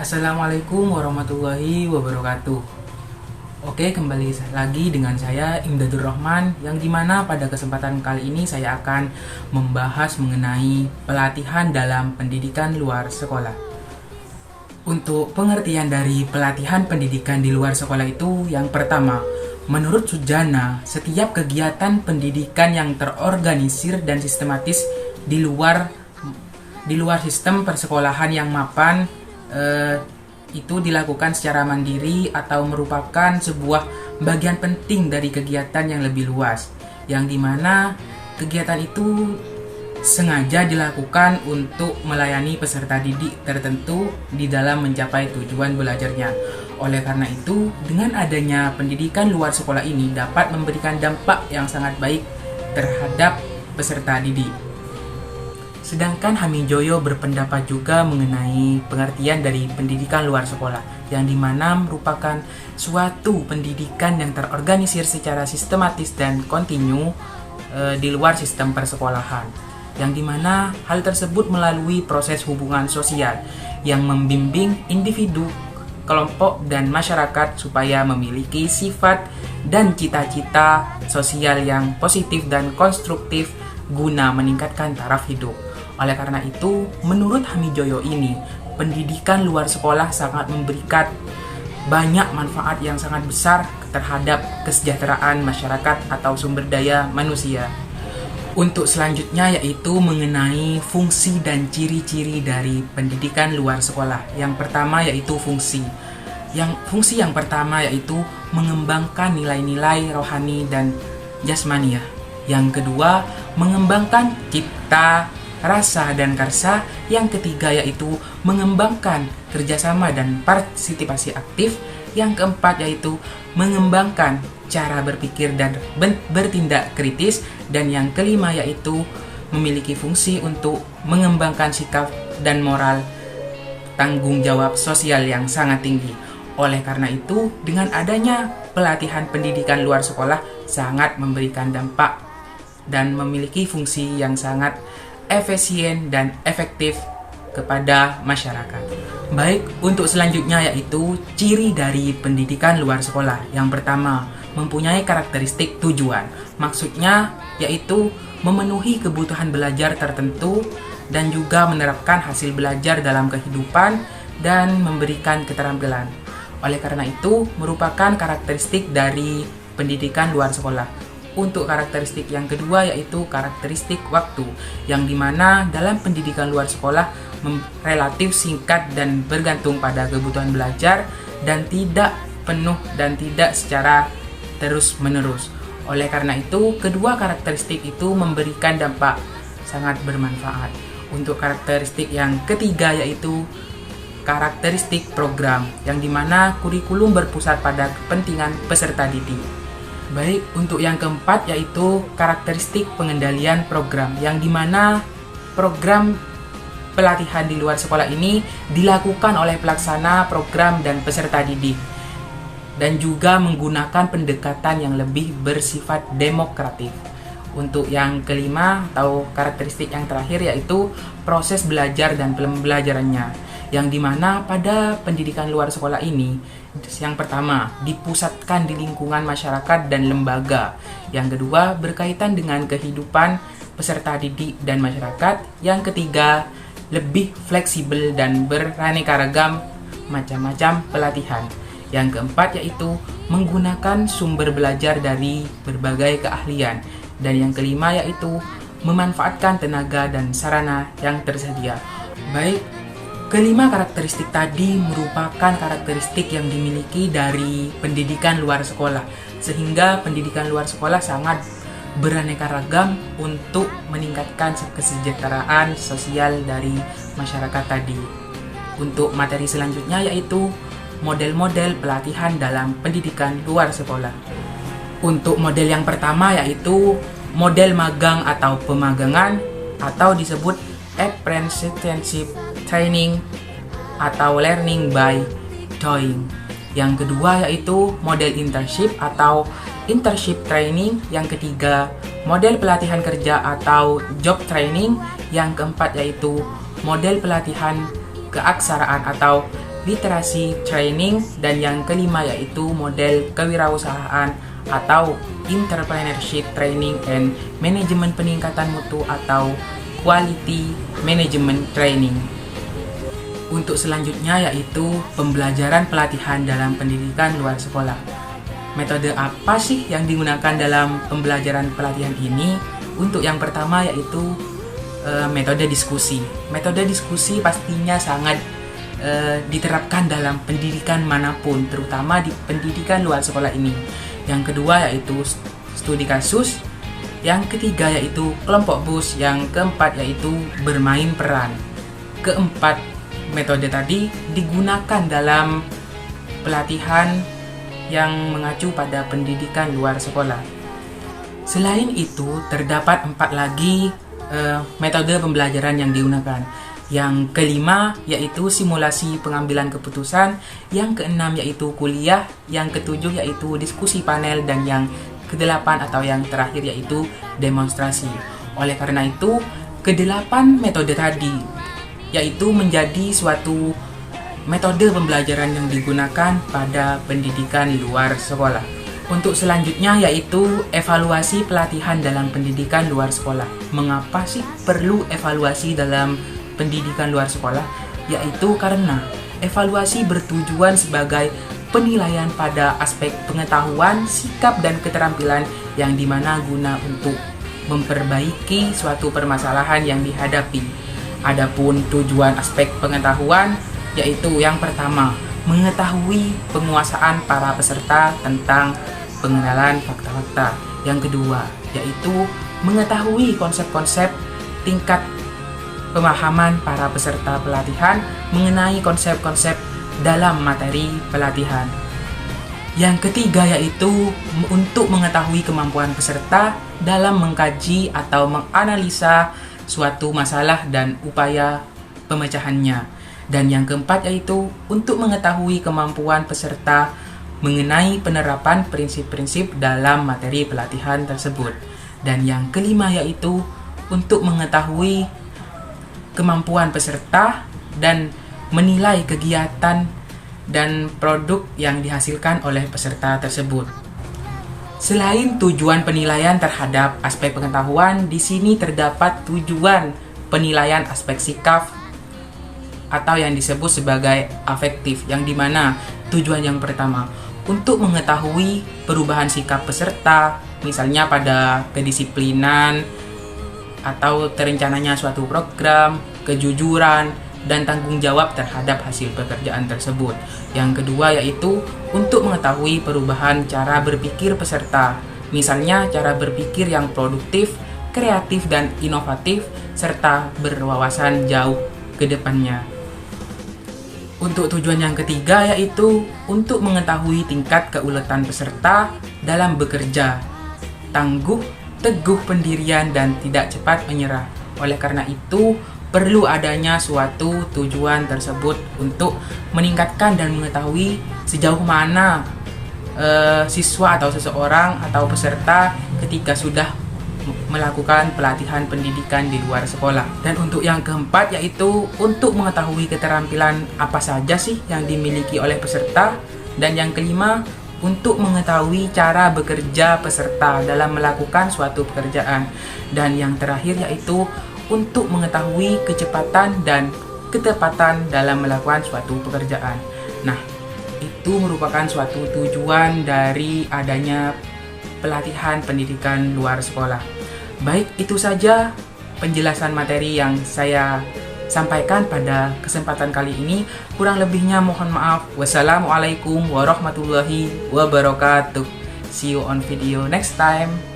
Assalamualaikum warahmatullahi wabarakatuh. Oke, kembali lagi dengan saya Imdadur Rahman, yang dimana pada kesempatan kali ini saya akan membahas mengenai pelatihan dalam pendidikan luar sekolah. Untuk pengertian dari pelatihan pendidikan di luar sekolah itu, yang pertama, menurut Sujana, setiap kegiatan pendidikan yang terorganisir dan sistematis di luar sistem persekolahan yang mapan itu dilakukan secara mandiri atau merupakan sebuah bagian penting dari kegiatan yang lebih luas, yang dimana kegiatan itu sengaja dilakukan untuk melayani peserta didik tertentu di dalam mencapai tujuan belajarnya. Oleh karena itu, dengan adanya pendidikan luar sekolah ini dapat memberikan dampak yang sangat baik terhadap peserta didik. Sedangkan Hamijoyo berpendapat juga mengenai pengertian dari pendidikan luar sekolah, yang dimana merupakan suatu pendidikan yang terorganisir secara sistematis dan kontinu di luar sistem persekolahan, yang dimana hal tersebut melalui proses hubungan sosial yang membimbing individu, kelompok, dan masyarakat supaya memiliki sifat dan cita-cita sosial yang positif dan konstruktif guna meningkatkan taraf hidup. Oleh karena itu, menurut Hamijoyo ini, pendidikan luar sekolah sangat memberikan banyak manfaat yang sangat besar terhadap kesejahteraan masyarakat atau sumber daya manusia. Untuk selanjutnya yaitu mengenai fungsi dan ciri-ciri dari pendidikan luar sekolah. Yang pertama yaitu fungsi. Fungsi yang pertama yaitu mengembangkan nilai-nilai rohani dan jasmaniah. Yang kedua, mengembangkan cipta, rasa, dan karsa. Yang ketiga yaitu mengembangkan kerjasama dan partisipasi aktif. Yang keempat yaitu mengembangkan cara berpikir dan bertindak kritis. Dan yang kelima yaitu memiliki fungsi untuk mengembangkan sikap dan moral tanggung jawab sosial yang sangat tinggi. Oleh karena itu, dengan adanya pelatihan pendidikan luar sekolah sangat memberikan dampak dan memiliki fungsi yang sangat efisien dan efektif kepada masyarakat. Baik, untuk selanjutnya yaitu ciri dari pendidikan luar sekolah. Yang pertama, mempunyai karakteristik tujuan. Maksudnya yaitu memenuhi kebutuhan belajar tertentu dan juga menerapkan hasil belajar dalam kehidupan dan memberikan keterampilan. Oleh karena itu, merupakan karakteristik dari pendidikan luar sekolah. Untuk karakteristik yang kedua yaitu karakteristik waktu, yang dimana dalam pendidikan luar sekolah relatif singkat dan bergantung pada kebutuhan belajar dan tidak penuh dan tidak secara terus-menerus. Oleh karena itu, kedua karakteristik itu memberikan dampak sangat bermanfaat. Untuk karakteristik yang ketiga yaitu karakteristik program, yang dimana kurikulum berpusat pada kepentingan peserta didik. Baik, untuk yang keempat yaitu karakteristik pengendalian program, yang dimana program pelatihan di luar sekolah ini dilakukan oleh pelaksana program dan peserta didik, dan juga menggunakan pendekatan yang lebih bersifat demokratif. Untuk yang kelima atau karakteristik yang terakhir yaitu proses belajar dan pembelajarannya, yang dimana pada pendidikan luar sekolah ini yang pertama dipusatkan di lingkungan masyarakat dan lembaga, yang kedua berkaitan dengan kehidupan peserta didik dan masyarakat, yang ketiga lebih fleksibel dan beraneka ragam macam-macam pelatihan, yang keempat yaitu menggunakan sumber belajar dari berbagai keahlian, dan yang kelima yaitu memanfaatkan tenaga dan sarana yang tersedia. Baik, kelima karakteristik tadi merupakan karakteristik yang dimiliki dari pendidikan luar sekolah, sehingga pendidikan luar sekolah sangat beraneka ragam untuk meningkatkan kesejahteraan sosial dari masyarakat tadi. Untuk materi selanjutnya yaitu model-model pelatihan dalam pendidikan luar sekolah. Untuk model yang pertama yaitu model magang atau pemagangan, atau disebut apprenticeship training atau learning by doing. Yang kedua yaitu model internship atau internship training. Yang ketiga model pelatihan kerja atau job training. Yang keempat yaitu model pelatihan keaksaraan atau literasi training, dan yang kelima yaitu model kewirausahaan atau entrepreneurship training and manajemen peningkatan mutu atau quality management training. Untuk selanjutnya yaitu pembelajaran pelatihan dalam pendidikan luar sekolah. Metode apa sih yang digunakan dalam pembelajaran pelatihan ini? Untuk yang pertama yaitu metode diskusi. Metode diskusi pastinya sangat diterapkan dalam pendidikan manapun, terutama di pendidikan luar sekolah ini. Yang kedua yaitu studi kasus. Yang ketiga yaitu kelompok bus. Yang keempat yaitu bermain peran. Keempat metode tadi digunakan dalam pelatihan yang mengacu pada pendidikan luar sekolah. Selain itu, terdapat 4 lagi metode pembelajaran yang digunakan. Yang kelima yaitu simulasi pengambilan keputusan, yang keenam yaitu kuliah, yang ketujuh yaitu diskusi panel, dan yang kedelapan atau yang terakhir yaitu demonstrasi. Oleh karena itu, kedelapan metode tadi yaitu menjadi suatu metode pembelajaran yang digunakan pada pendidikan luar sekolah. Untuk selanjutnya yaitu evaluasi pelatihan dalam pendidikan luar sekolah. Mengapa sih perlu evaluasi dalam pendidikan luar sekolah? Yaitu karena evaluasi bertujuan sebagai penilaian pada aspek pengetahuan, sikap, dan keterampilan yang dimana guna untuk memperbaiki suatu permasalahan yang dihadapi. Adapun tujuan aspek pengetahuan yaitu yang pertama, mengetahui penguasaan para peserta tentang pengenalan fakta-fakta. Yang kedua, yaitu mengetahui konsep-konsep tingkat pemahaman para peserta pelatihan mengenai konsep-konsep dalam materi pelatihan. Yang ketiga, yaitu untuk mengetahui kemampuan peserta dalam mengkaji atau menganalisa suatu masalah dan upaya pemecahannya. Dan yang keempat yaitu untuk mengetahui kemampuan peserta mengenai penerapan prinsip-prinsip dalam materi pelatihan tersebut. Dan yang kelima yaitu untuk mengetahui kemampuan peserta dan menilai kegiatan dan produk yang dihasilkan oleh peserta tersebut. Selain tujuan penilaian terhadap aspek pengetahuan, di sini terdapat tujuan penilaian aspek sikap atau yang disebut sebagai afektif, yang dimana tujuan yang pertama untuk mengetahui perubahan sikap peserta, misalnya pada kedisiplinan atau terencananya suatu program, kejujuran, dan tanggung jawab terhadap hasil pekerjaan tersebut. Yang kedua yaitu untuk mengetahui perubahan cara berpikir peserta, misalnya cara berpikir yang produktif, kreatif, dan inovatif, serta berwawasan jauh ke depannya. Untuk tujuan yang ketiga yaitu untuk mengetahui tingkat keuletan peserta dalam bekerja, tangguh, teguh pendirian, dan tidak cepat menyerah. Oleh karena itu, perlu adanya suatu tujuan tersebut untuk meningkatkan dan mengetahui sejauh mana siswa atau seseorang atau peserta ketika sudah melakukan pelatihan pendidikan di luar sekolah. Dan untuk yang keempat yaitu untuk mengetahui keterampilan apa saja sih yang dimiliki oleh peserta. Dan yang kelima untuk mengetahui cara bekerja peserta dalam melakukan suatu pekerjaan. Dan yang terakhir yaitu untuk mengetahui kecepatan dan ketepatan dalam melakukan suatu pekerjaan. Nah, itu merupakan suatu tujuan dari adanya pelatihan pendidikan luar sekolah. Baik, itu saja penjelasan materi yang saya sampaikan pada kesempatan kali ini. Kurang lebihnya mohon maaf. Wassalamualaikum warahmatullahi wabarakatuh. See you on video next time.